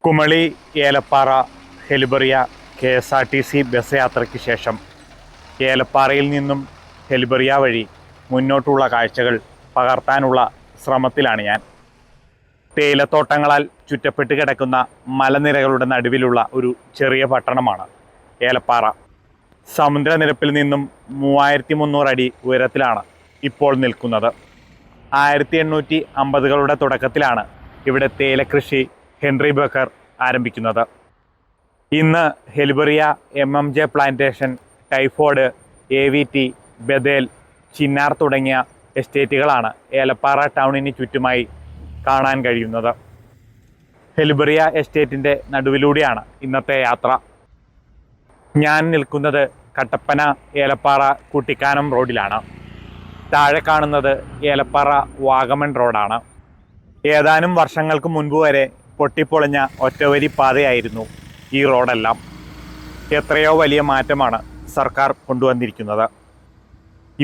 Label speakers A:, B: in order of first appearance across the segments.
A: Kumily Elappara Helibaria KSRTC bus യാത്രയ്ക്ക് ശേഷം ഏലപ്പാറയിൽ നിന്നും ഹെലിബറിയ വഴി മുന്നോട്ടുള്ള കാഴ്ചകൾ പകർത്താനുള്ള ശ്രമത്തിലാണ് ഞാൻ. തേയിലത്തോട്ടങ്ങളാൽ ചുറ്റപ്പെട്ട് കിടക്കുന്ന മലനിരകളുടെ നടുവിലുള്ള ഒരു ചെറിയ പട്ടണമാണ് ഏലപ്പാറ. സമുദ്രനിരപ്പിൽ നിന്നും 3300 അടി ഉയരത്തിലാണ് ഇപ്പോൾ നിൽക്കുന്നത്. 1850കളുടെ തുടക്കത്തിലാണ് ഇവിടെ തേയിലക്കൃഷി ഹെൻറി ബക്കർ ആരംഭിക്കുന്നത്. ഇന്ന് ഹെലിബറിയ, MMJ പ്ലാന്റേഷൻ, ടൈഫോയിഡ്, AVT, ബദേൽ, ചിന്നാർ തുടങ്ങിയ എസ്റ്റേറ്റുകളാണ് ഏലപ്പാറ ടൗണിന് ചുറ്റുമായി കാണാൻ കഴിയുന്നത്. ഹെലിബറിയ എസ്റ്റേറ്റിൻ്റെ നടുവിലൂടെയാണ് ഇന്നത്തെ യാത്ര. ഞാൻ നിൽക്കുന്നത് കട്ടപ്പന ഏലപ്പാറ കുട്ടിക്കാനം റോഡിലാണ്. താഴെ കാണുന്നത് ഏലപ്പാറ വാഗമൺ റോഡാണ്. ഏതാനും വർഷങ്ങൾക്ക് മുൻപ് വരെ പൊട്ടിപ്പൊളിഞ്ഞ ഒറ്റവരി പാതയായിരുന്നു ഈ റോഡെല്ലാം. എത്രയോ വലിയ മാറ്റമാണ് സർക്കാർ കൊണ്ടുവന്നിരിക്കുന്നത്.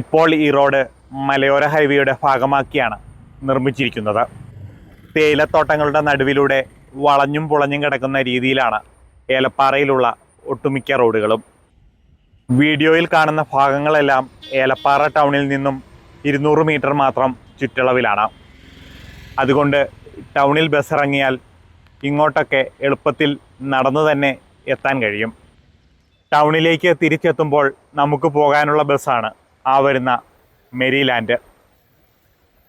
A: ഇപ്പോൾ ഈ റോഡ് മലയോര ഹൈവേയുടെ ഭാഗമാക്കിയാണ് നിർമ്മിച്ചിരിക്കുന്നത്. തേയിലത്തോട്ടങ്ങളുടെ നടുവിലൂടെ വളഞ്ഞും പുളഞ്ഞും കിടക്കുന്ന രീതിയിലാണ് ഏലപ്പാറയിലുള്ള ഒട്ടുമിക്ക റോഡുകളും. വീഡിയോയിൽ കാണുന്ന ഭാഗങ്ങളെല്ലാം ഏലപ്പാറ ടൗണിൽ നിന്നും 200 മീറ്റർ മാത്രം ചുറ്റളവിലാണ്. അതുകൊണ്ട് ടൗണിൽ ബസ് ഇറങ്ങിയാൽ ഇങ്ങോട്ടൊക്കെ എളുപ്പത്തിൽ നടന്നു തന്നെ എത്താൻ കഴിയും. ടൗണിലേക്ക് തിരിച്ചെത്തുമ്പോൾ നമുക്ക് പോകാനുള്ള ബസ്സാണ് ആ വരുന്ന മെരിലാൻഡ്.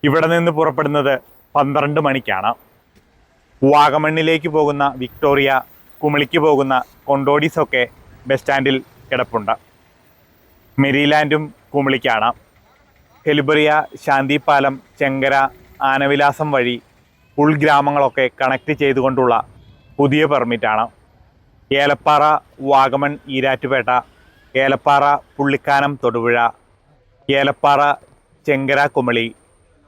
A: ഇവിടെ നിന്ന് പുറപ്പെടുന്നത് 12 മണിക്കാണ്. വാഗമണ്ണിലേക്ക് പോകുന്ന വിക്ടോറിയ, കുമളിക്ക് പോകുന്ന കൊണ്ടോടിസൊക്കെ ബസ് സ്റ്റാൻഡിൽ കിടപ്പുണ്ട്. മെരിലാൻഡും കുമളിക്കാണ്. ഹെലിബറിയ, ശാന്തിപാലം, ചെങ്കര, ആനവിലാസം വഴി ഉൾഗ്രാമങ്ങളൊക്കെ കണക്ട് ചെയ്തുകൊണ്ടുള്ള പുതിയ പെർമിറ്റാണ്. ഏലപ്പാറ, വാഗമൺ, ഈരാറ്റുപേട്ട, ഏലപ്പാറ, പുള്ളിക്കാനം, തൊടുപുഴ, ഏലപ്പാറ, ചെങ്കര, കുമളി,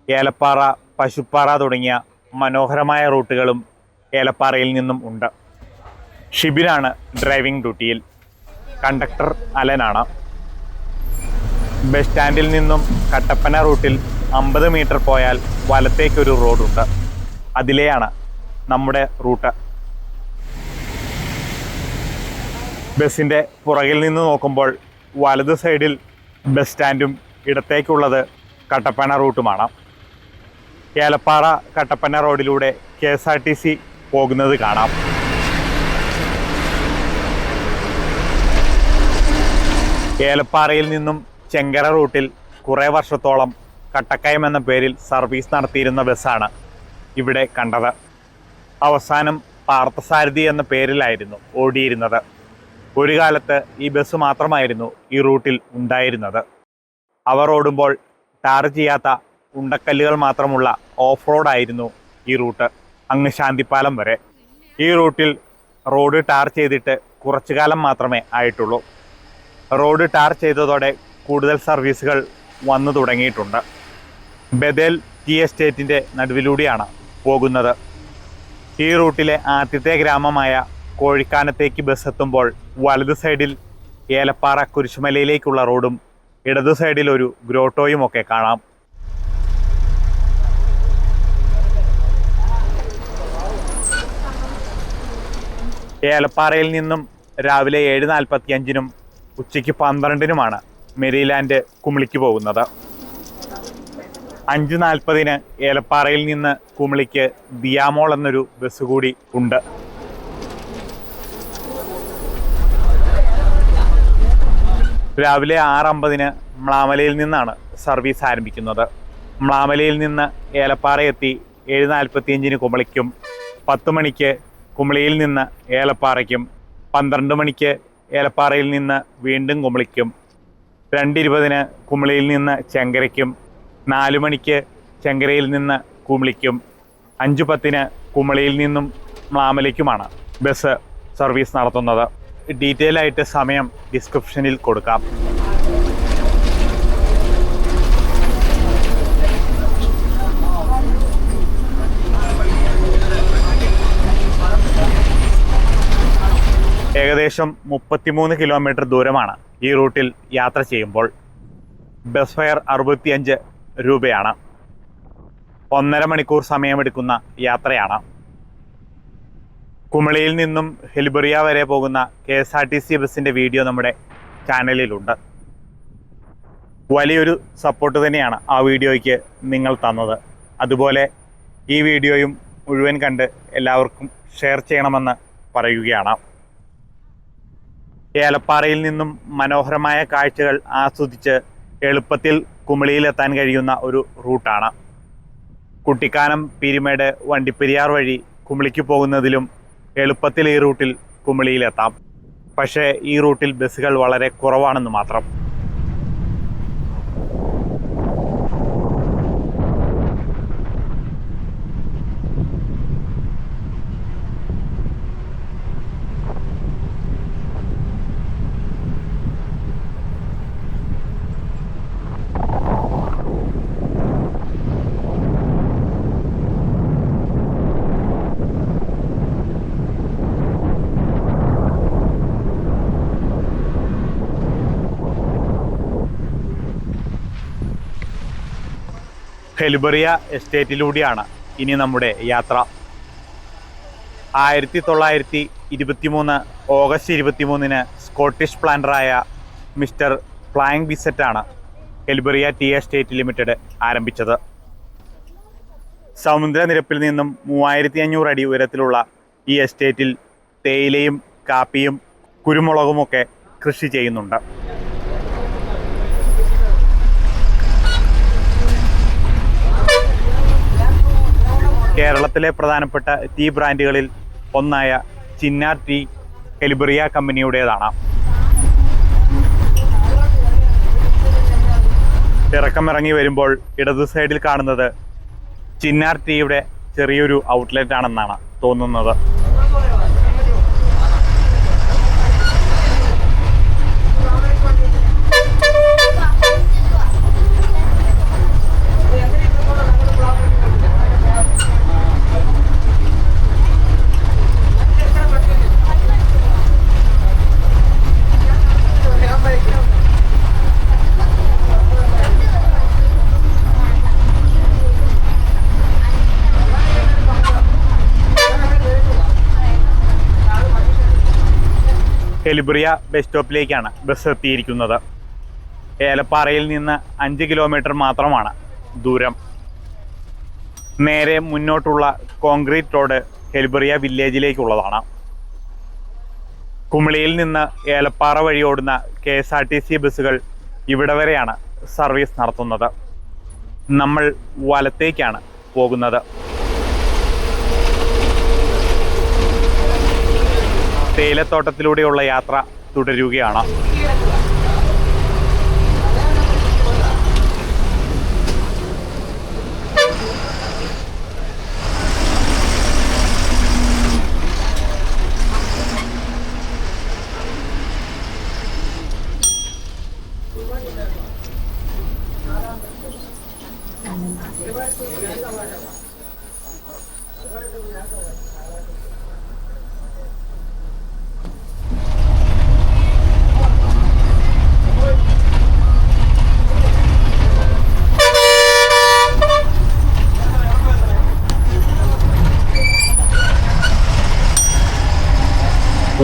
A: ഏലപ്പാറ, പശുപ്പാറ തുടങ്ങിയ മനോഹരമായ റൂട്ടുകളും ഏലപ്പാറയിൽ നിന്നും ഉണ്ട്. ഷിബിനാണ് ഡ്രൈവിംഗ് ഡ്യൂട്ടിയിൽ. കണ്ടക്ടർ അലനാണ്. ബസ് സ്റ്റാൻഡിൽ നിന്നും കട്ടപ്പന റൂട്ടിൽ 50 മീറ്റർ പോയാൽ വലത്തേക്കൊരു റോഡുണ്ട്. അതിലെയാണ് നമ്മുടെ റൂട്ട്. ബസ്സിൻ്റെ പുറകിൽ നിന്ന് നോക്കുമ്പോൾ വലത് സൈഡിൽ ബസ് സ്റ്റാൻഡും ഇടത്തേക്കുള്ളത് കട്ടപ്പന റൂട്ടുമാണ്. ഏലപ്പാറ കട്ടപ്പന റോഡിലൂടെ KSRTC പോകുന്നത് കാണാം. ഏലപ്പാറയിൽ നിന്നും ചെങ്കര റൂട്ടിൽ കുറേ വർഷത്തോളം കട്ടക്കയം എന്ന പേരിൽ സർവീസ് നടത്തിയിരുന്ന ബസ്സാണ് ഇവിടെ കണ്ടത്. അവസാനം പാർത്ഥസാരഥി എന്ന പേരിലായിരുന്നു ഓടിയിരുന്നത്. ഒരു കാലത്ത് ഈ ബസ് മാത്രമായിരുന്നു ഈ റൂട്ടിൽ ഉണ്ടായിരുന്നത്. അവർ ഓടുമ്പോൾ ടാർ ചെയ്യാത്ത ഉണ്ടക്കല്ലുകൾ മാത്രമുള്ള ഓഫ് റോഡായിരുന്നു ഈ റൂട്ട്, അങ്ങ് ശാന്തിപാലം വരെ. ഈ റൂട്ടിൽ റോഡ് ടാർ ചെയ്തിട്ട് കുറച്ചു കാലം മാത്രമേ ആയിട്ടുള്ളൂ. റോഡ് ടാർ ചെയ്തതോടെ കൂടുതൽ സർവീസുകൾ വന്നു തുടങ്ങിയിട്ടുണ്ട്. ബദേൽ ടീ എസ്റ്റേറ്റിൻ്റെ നടുവിലൂടെയാണ് പോകുന്നത്. ഈ റൂട്ടിലെ ആദ്യത്തെ ഗ്രാമമായ കോഴിക്കാനത്തേക്ക് ബസ് എത്തുമ്പോൾ വലതു സൈഡിൽ ഏലപ്പാറ കുരിശുമലയിലേക്കുള്ള റോഡും ഇടതു സൈഡിൽ ഒരു ഗ്രോട്ടോയും ഒക്കെ കാണാം. ഏലപ്പാറയിൽ നിന്നും രാവിലെ 7:45-നും ഉച്ചയ്ക്ക് 12-നുമാണ് മെരിലാൻഡ് കുമളിക്ക് പോകുന്നത്. 5:40-ന് ഏലപ്പാറയിൽ നിന്ന് കുമളിക്ക് ദിയാമോൾ എന്നൊരു ബസ് കൂടി ഉണ്ട്. രാവിലെ 6:50-ന് മ്ലാമലയിൽ നിന്നാണ് സർവീസ് ആരംഭിക്കുന്നത്. മ്ലാമലയിൽ നിന്ന് ഏലപ്പാറ എത്തി 7:45-ന് കുമളിക്കും, 10 മണിക്ക് കുമളിയിൽ നിന്ന് ഏലപ്പാറയ്ക്കും, 12 മണിക്ക് ഏലപ്പാറയിൽ നിന്ന് വീണ്ടും കുമളിക്കും, 2:20-ന് കുമളിയിൽ നിന്ന് ചെങ്കരയ്ക്കും, 4 മണിക്ക് ചെങ്കരയിൽ നിന്ന് കുമളിക്കും, 5:10-ന് കുമളിയിൽ നിന്നും മ്ലാമലയ്ക്കുമാണ് ബസ് സർവീസ് നടത്തുന്നത്. ഡീറ്റെയിൽ ആയിട്ട് സമയം ഡിസ്ക്രിപ്ഷനിൽ കൊടുക്കാം. ഏകദേശം 33 കിലോമീറ്റർ ദൂരമാണ് ഈ റൂട്ടിൽ യാത്ര ചെയ്യുമ്പോൾ. ബസ് ഫെയർ 65 രൂപയാണ്. 1.5 മണിക്കൂർ സമയമെടുക്കുന്ന യാത്രയാണ്. കുമളിയിൽ നിന്നും ഹെലിബറിയ വരെ പോകുന്ന KSRTC ബസ്സിൻ്റെ വീഡിയോ നമ്മുടെ ചാനലിലുണ്ട്. വലിയൊരു സപ്പോർട്ട് തന്നെയാണ് ആ വീഡിയോയ്ക്ക് നിങ്ങൾ തന്നത്. അതുപോലെ ഈ വീഡിയോയും മുഴുവൻ കണ്ട് എല്ലാവർക്കും ഷെയർ ചെയ്യണമെന്ന് പറയുകയാണ്. ഏലപ്പാറയിൽ നിന്നും മനോഹരമായ കാഴ്ചകൾ ആസ്വദിച്ച് എളുപ്പത്തിൽ കുമളിയിലെത്താൻ കഴിയുന്ന ഒരു റൂട്ടാണ്. കുട്ടിക്കാനം, പീരുമേട്, വണ്ടിപ്പെരിയാർ വഴി കുമളിക്ക് പോകുന്നതിലും എളുപ്പത്തിൽ ഈ റൂട്ടിൽ കുമളിയിലെത്താം. പക്ഷേ ഈ റൂട്ടിൽ ബസ്സുകൾ വളരെ കുറവാണെന്ന് മാത്രം. ഹെലിബറിയ എസ്റ്റേറ്റിലൂടെയാണ് ഇനി നമ്മുടെ യാത്ര. 1923 ഓഗസ്റ്റ് 23 സ്കോട്ടിഷ് പ്ലാന്ററായ മിസ്റ്റർ ഫ്ലൈയിങ് ബിസെറ്റാണ് ഹെലിബറിയ ടീ എസ്റ്റേറ്റ് ലിമിറ്റഡ് ആരംഭിച്ചത്. സമുദ്രനിരപ്പിൽ നിന്നും 3500 അടി ഉയരത്തിലുള്ള ഈ എസ്റ്റേറ്റിൽ തേയിലയും കാപ്പിയും കുരുമുളകുമൊക്കെ കൃഷി ചെയ്യുന്നുണ്ട്. കേരളത്തിലെ പ്രധാനപ്പെട്ട ടീ ബ്രാൻഡുകളിൽ ഒന്നായ ചിന്നാർ ടീ ഹെലിബറിയ കമ്പനിയുടേതാണ്. ഇറക്കമിറങ്ങി വരുമ്പോൾ ഇടതു സൈഡിൽ കാണുന്നത് ചിന്നാർ ടീയുടെ ചെറിയൊരു ഔട്ട്ലെറ്റ് ആണെന്നാണ് തോന്നുന്നത്. ഹെലിബറിയ ബസ് സ്റ്റോപ്പിലേക്കാണ് ബസ് എത്തിയിരിക്കുന്നത്. ഏലപ്പാറയിൽ നിന്ന് 5 കിലോമീറ്റർ മാത്രമാണ് ദൂരം. നേരെ മുന്നോട്ടുള്ള കോൺക്രീറ്റ് റോഡ് ഹെലിബറിയ വില്ലേജിലേക്കുള്ളതാണ്. കുമളിയിൽ നിന്ന് ഏലപ്പാറ വഴി ഓടുന്ന KSRTC ബസ്സുകൾ ഇവിടെ വരെയാണ് സർവീസ് നടത്തുന്നത്. നമ്മൾ വലത്തേക്കാണ് പോകുന്നത്. തേയിലത്തോട്ടത്തിലൂടെയുള്ള യാത്ര തുടരുകയാണ്.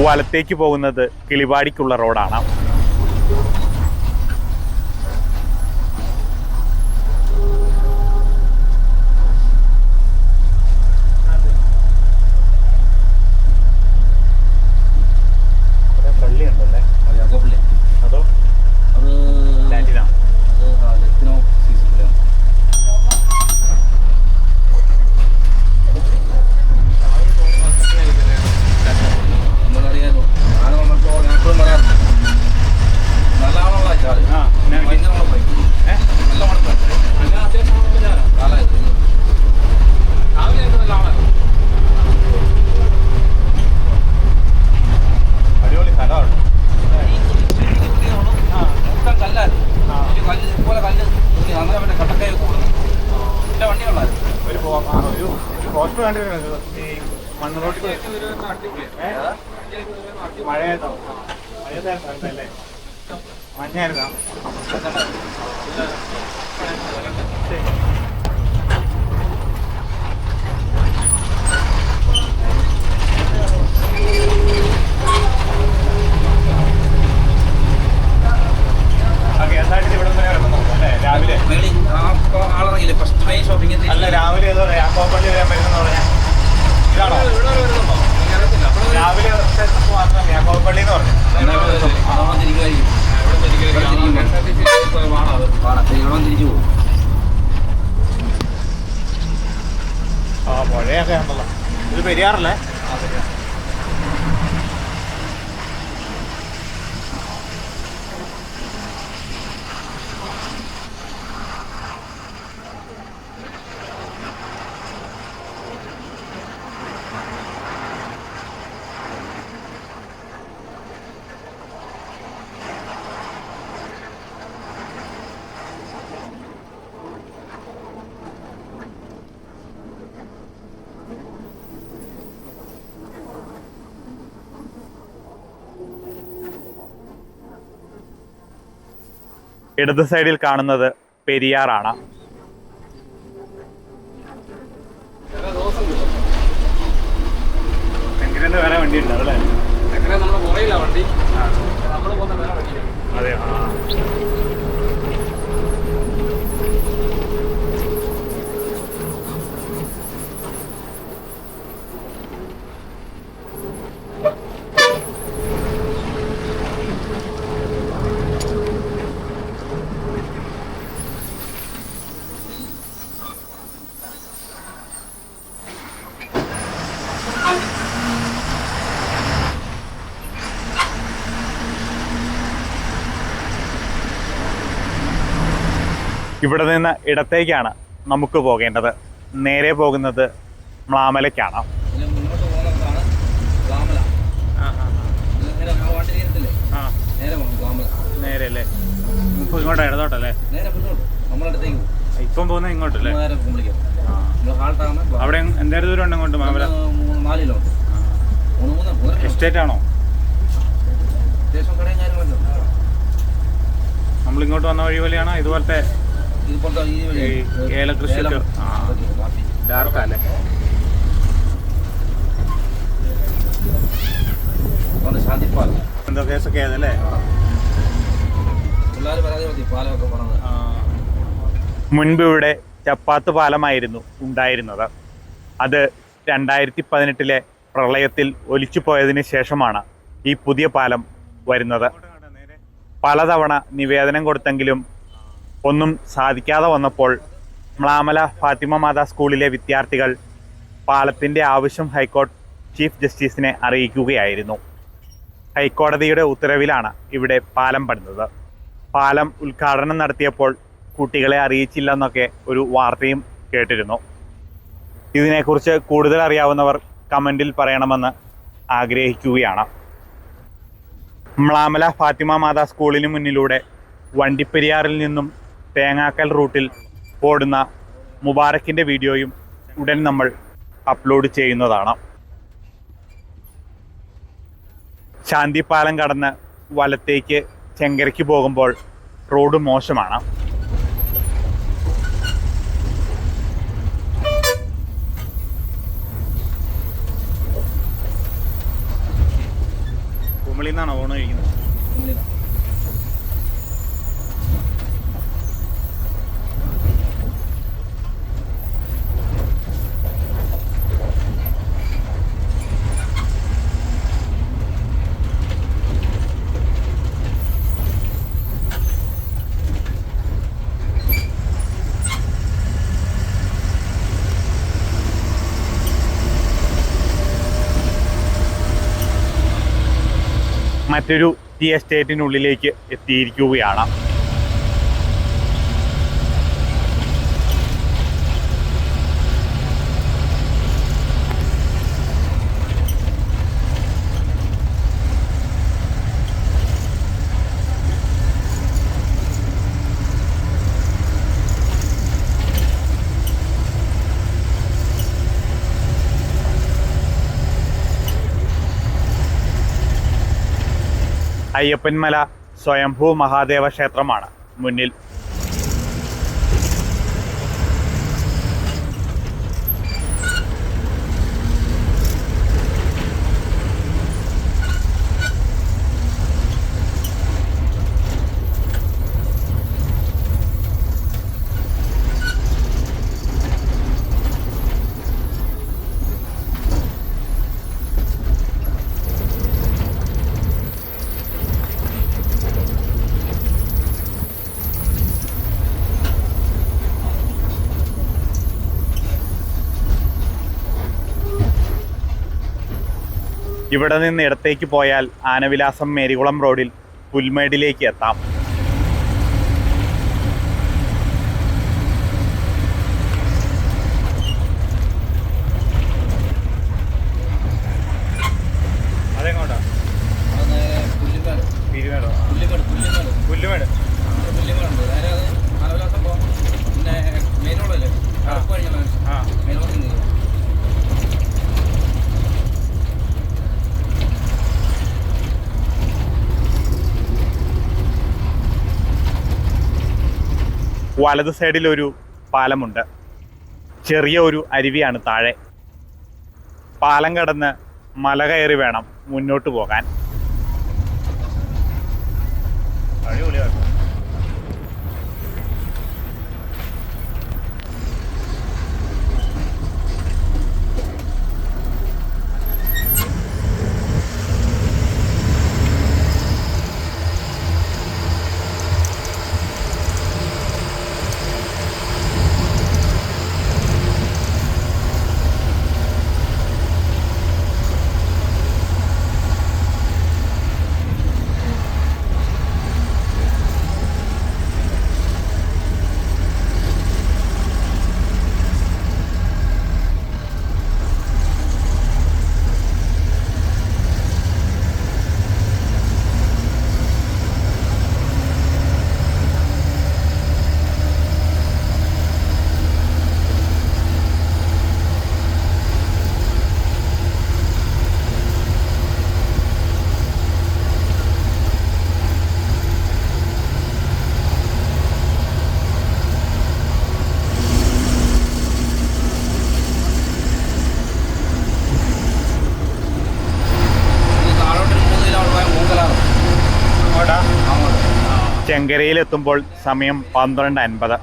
A: വലത്തേക്ക് പോകുന്നത് കിളിവാടിക്കുള്ള റോഡാണ്. അതോ ലാൻഡിനാ? മഞ്ഞായിരുന്നോ?
B: ഫസ്റ്റ് മെയിൻ ഷോപ്പിംഗ്
A: അല്ല രാവിലെ ഏതോ യാക്കോപ്പള്ളി വരാൻ പറ്റുന്ന പറഞ്ഞാൽ ഇതാണോ രാവിലെ മാത്രം യാക്കോപ്പള്ളി എന്ന് പറഞ്ഞു
B: തിരിച്ചു പോകും.
A: ആ പുഴയൊക്കെ ഉണ്ടല്ലോ. ഇത് പെരിയാറല്ലേ? ഇടത് സൈഡിൽ കാണുന്നത് പെരിയാറാണ്. വേറെ വണ്ടി ഉണ്ട് അതല്ലേ?
B: വണ്ടി
A: അതെ. ഇവിടെ നിന്ന് ഇടത്തേക്കാണ് നമുക്ക് പോകേണ്ടത്. നേരെ പോകുന്നത് മ്ലാമലയ്ക്കാണ്. നേരെ അല്ലേ? ഇപ്പൊ ഇങ്ങോട്ടാ ഇടതോട്ടല്ലേ? ഇപ്പം പോകുന്നത് ഇങ്ങോട്ടല്ലേ? അവിടെ എന്തായാലും ദൂരം ഉണ്ട് ഇങ്ങോട്ട് മാമല? എസ്റ്റേറ്റ് ആണോ? നമ്മളിങ്ങോട്ട് വന്ന വഴി പോലെയാണോ? ഇതുപോലത്തെ ഏലകൃഷി ഡാർക്കല്ലേ? എന്തോ കേസൊക്കെ ആയതല്ലേ? മുൻപ് ഇവിടെ ചപ്പാത്ത് പാലമായിരുന്നു ഉണ്ടായിരുന്നത്. അത് 2018 പ്രളയത്തിൽ ഒലിച്ചു പോയതിന് ശേഷമാണ് ഈ പുതിയ പാലം വരുന്നത്. പലതവണ നിവേദനം കൊടുത്തെങ്കിലും ഒന്നും സാധിക്കാതെ വന്നപ്പോൾ മ്ലാമല ഫാത്തിമ മാതാ സ്കൂളിലെ വിദ്യാർത്ഥികൾ പാലത്തിൻ്റെ ആവശ്യം ഹൈക്കോടതി ചീഫ് ജസ്റ്റിസിനെ അറിയിക്കുകയായിരുന്നു. ഹൈക്കോടതിയുടെ ഉത്തരവിലാണ് ഇവിടെ പാലം പണിതത്. പാലം ഉദ്ഘാടനം നടത്തിയപ്പോൾ കുട്ടികളെ അറിയിച്ചില്ലെന്നൊക്കെ ഒരു വാർത്തയും കേട്ടിരുന്നു. ഇതിനെക്കുറിച്ച് കൂടുതൽ അറിയാവുന്നവർ കമൻറ്റിൽ പറയണമെന്ന് ആഗ്രഹിക്കുകയാണ്. മ്ലാമല ഫാത്തിമ മാതാ സ്കൂളിന് മുന്നിലൂടെ വണ്ടിപ്പെരിയാറിൽ നിന്നും തേങ്ങാക്കൽ റൂട്ടിൽ ഓടുന്ന മുബാറക്കിൻ്റെ വീഡിയോയും ഉടൻ നമ്മൾ അപ്ലോഡ് ചെയ്യുന്നതാണ്. ശാന്തിപ്പാലം കടന്ന് വലത്തേക്ക് ചെങ്കരയ്ക്ക് പോകുമ്പോൾ റോഡ് മോശമാണ്. കുമളിയിൽ നിന്നാണോ ഓണം കഴിക്കുന്നത്? മറ്റൊരു ടീ എസ്റ്റേറ്റിനുള്ളിലേക്ക് എത്തിയിരിക്കുകയാണ്. അയ്യപ്പൻമല സ്വയംഭൂ മഹാദേവ ക്ഷേത്രമാണ് മുന്നിൽ. ഇവിടെ നിന്ന് ഇടത്തേക്ക് പോയാൽ ആനവിലാസം മേരികുളം റോഡിൽ പുൽമേടിലേക്ക് എത്താം. അതെങ്ങോട്ടാ? പുല്ലുമേടോ? പുല്ലുമേട്.
B: പുല്ലുമേടുണ്ട്. നേരെ അത് ആനവിലാസം പോകും. പിന്നെ മെയിൻ റോഡല്ലേ? മെയിൻ റോഡിൽ നിന്ന്
A: വലത് സൈഡിൽ ഒരു പാലമുണ്ട്. ചെറിയ ഒരു അരുവിയാണ് താഴെ. പാലം കടന്ന് മല കയറി വേണം മുന്നോട്ട് പോകാൻ. ചെങ്കരയിലെത്തുമ്പോൾ സമയം 12:50.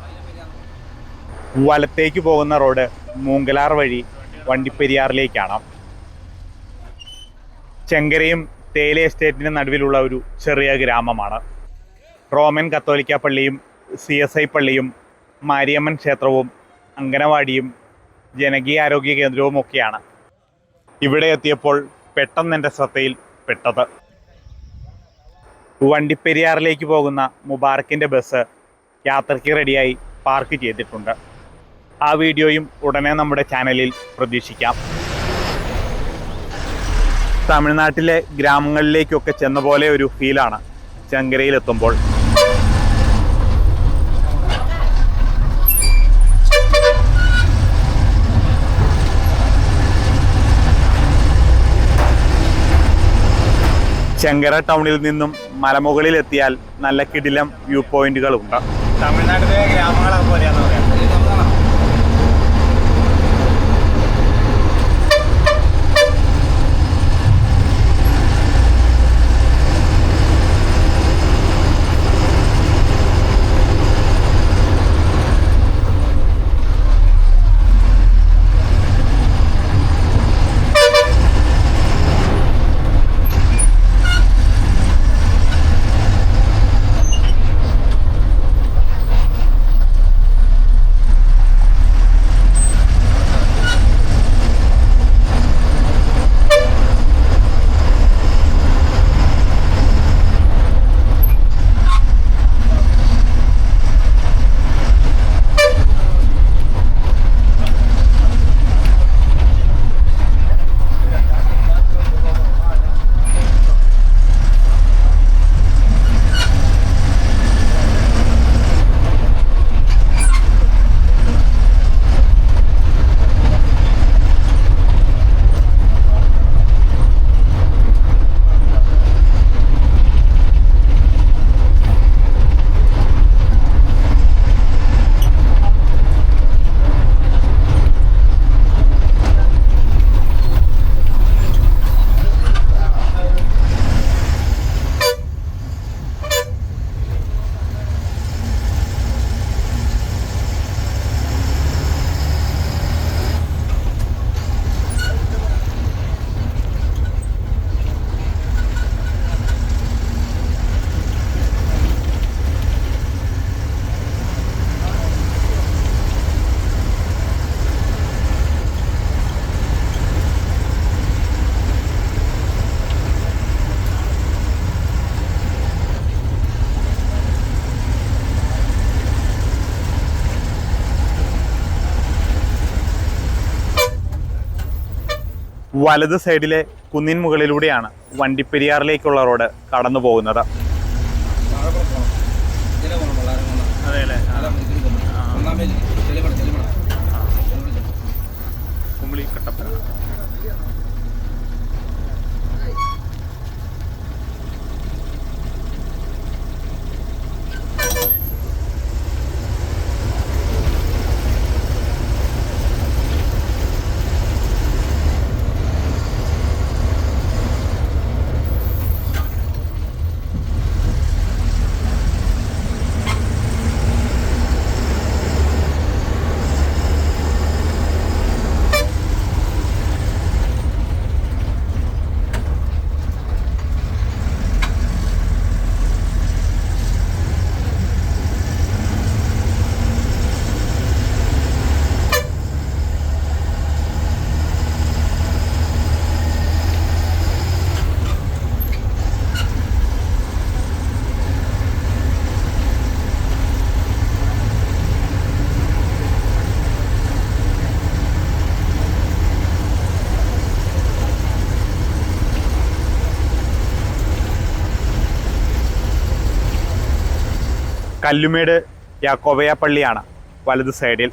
A: വലത്തേക്ക് പോകുന്ന റോഡ് മൂങ്കലാർ വഴി വണ്ടിപ്പെരിയാറിലേക്കാണ്. ചെങ്കരയും തേയില എസ്റ്റേറ്റിന് നടുവിലുള്ള ഒരു ചെറിയ ഗ്രാമമാണ്. റോമൻ കത്തോലിക്ക പള്ളിയും CSI പള്ളിയും മാരിയമ്മൻ ക്ഷേത്രവും അങ്കനവാടിയും ജനകീയാരോഗ്യ കേന്ദ്രവും ഒക്കെയാണ് ഇവിടെ എത്തിയപ്പോൾ പെട്ടെന്ന് എൻ്റെ ശ്രദ്ധയിൽ പെട്ടത്. വണ്ടിപ്പെരിയാറിലേക്ക് പോകുന്ന മുബാറക്കിൻ്റെ ബസ് യാത്രയ്ക്ക് റെഡിയായി പാർക്ക് ചെയ്തിട്ടുണ്ട്. ആ വീഡിയോയും ഉടനെ നമ്മുടെ ചാനലിൽ പ്രതീക്ഷിക്കാം. തമിഴ്നാട്ടിലെ ഗ്രാമങ്ങളിലേക്കൊക്കെ ചെന്ന പോലെ ഒരു ഫീലാണ് ചെങ്കരയിലെത്തുമ്പോൾ. ചെങ്കര ടൗണിൽ നിന്നും മലമുകളിലെത്തിയാൽ നല്ല കിടിലം വ്യൂ പോയിന്റുകളുണ്ട്. തമിഴ്നാട്ടിലെ ഗ്രാമങ്ങളൊക്കെ പോലെയാണെന്ന് പറയാം. വലത് സൈഡിലെ കുന്നിൻ മുകളിലൂടെയാണ് വണ്ടിപ്പെരിയാറിലേക്കുള്ള റോഡ് കടന്നു പോകുന്നത്. കുമിളി കട്ടപ്പന. കല്ലുമേട് യാക്കോബയ പള്ളിയാണ് വലത് സൈഡിൽ.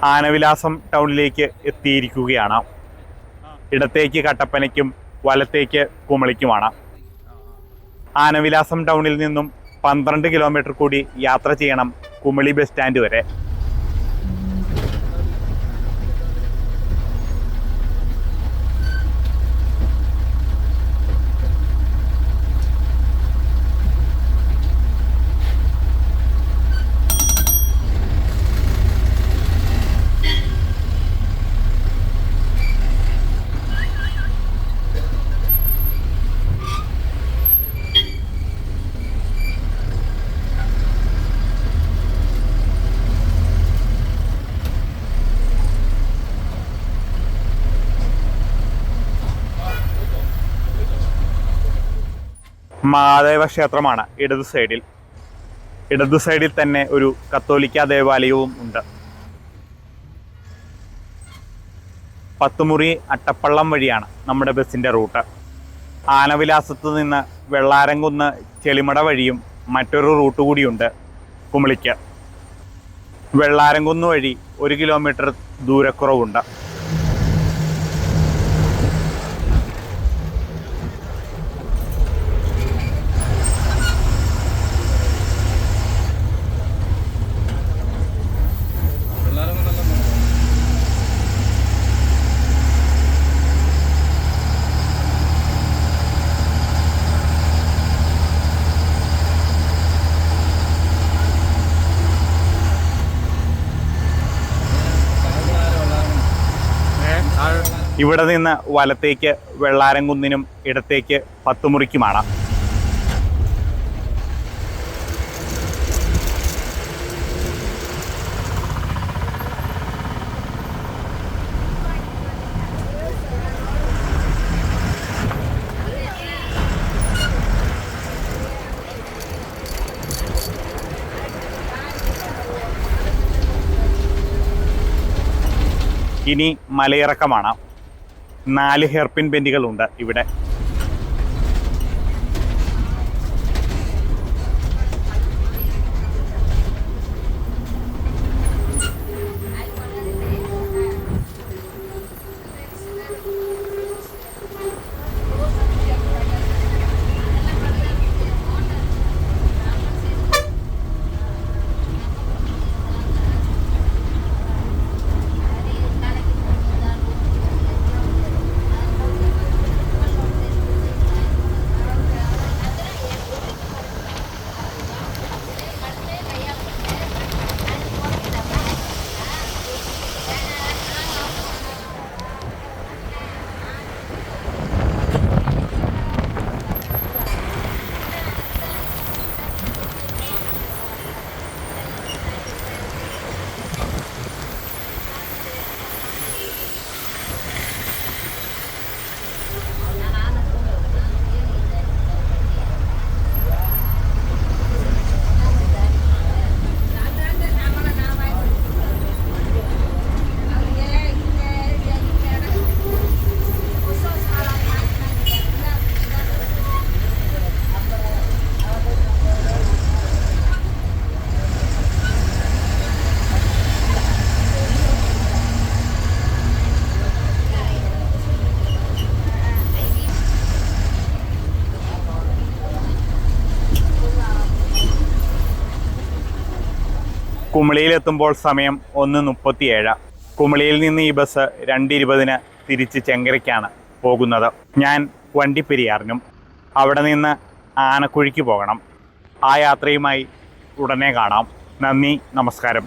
A: ആനവിലാസം ടൗണിലേക്ക് എത്തിയിരിക്കുകയാണ്. ഇടത്തേക്ക് കട്ടപ്പനയ്ക്കും വലത്തേക്ക് കുമളിക്കുമാണ്. ആനവിലാസം ടൗണിൽ നിന്നും 12 കിലോമീറ്റർ കൂടി യാത്ര ചെയ്യണം കുമളി ബസ് സ്റ്റാൻഡ് വരെ. മഹാദേവ ക്ഷേത്രമാണ് ഇടതു സൈഡിൽ. ഇടതു സൈഡിൽ തന്നെ ഒരു കത്തോലിക്ക ദേവാലയവും ഉണ്ട്. പത്തുമുറി അട്ടപ്പള്ളം വഴിയാണ് നമ്മുടെ ബസ്സിൻ്റെ റൂട്ട്. ആനവിലാസത്ത് നിന്ന് വെള്ളാരംകുന്ന് ചെളിമട വഴിയും മറ്റൊരു റൂട്ട് കൂടിയുണ്ട് കുമളിക്ക്. വെള്ളാരംകുന്ന് വഴി 1 കിലോമീറ്റർ ദൂരക്കുറവുണ്ട്. ഇവിടെ നിന്ന് വലത്തേക്ക് വെള്ളാരംകുന്നിനും ഇടത്തേക്ക് പത്തുമുറിക്കുമാണ്. ഇനി മലയിറക്കമാണ്. 4 ഹെയർപിൻ ബെൻഡുകളുണ്ട് ഇവിടെ. കുമളിയിലെത്തുമ്പോൾ സമയം 1:37. കുമളിയിൽ നിന്ന് ഈ ബസ് 2:20 തിരിച്ച് ചെങ്കരയ്ക്കാണ് പോകുന്നത്. ഞാൻ വണ്ടിപ്പെരിയാറിനും അവിടെ നിന്ന് ആനക്കുഴിക്ക് പോകണം. ആ യാത്രയുമായി ഉടനെ കാണാം. നന്ദി, നമസ്കാരം.